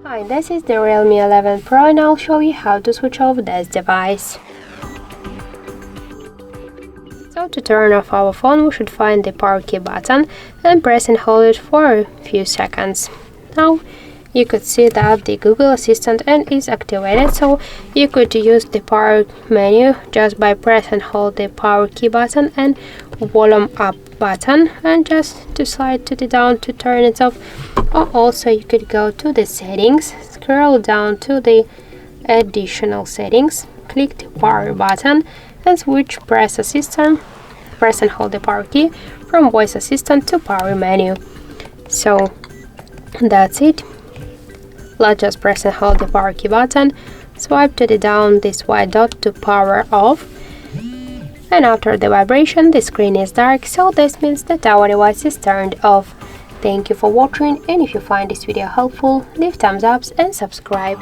Hi, this is the Realme 11 Pro and I'll show you how to switch off this device. So to turn off our phone, we should find the power key button and press and hold it for a few seconds. Now you could see that the Google Assistant is activated, so you could use the power menu just by press and hold the power key button and volume up button and just to slide to the down to turn it off. Or also you could go to the settings, scroll down to the additional settings, click the power button and switch press and hold the power key from voice assistant to power menu. So that's it. Let's just press and hold the power key button, swipe to the down this white dot to power off, and after the vibration the screen is dark, so this means that our device is turned off. Thank you for watching, and if you find this video helpful, leave thumbs up and subscribe.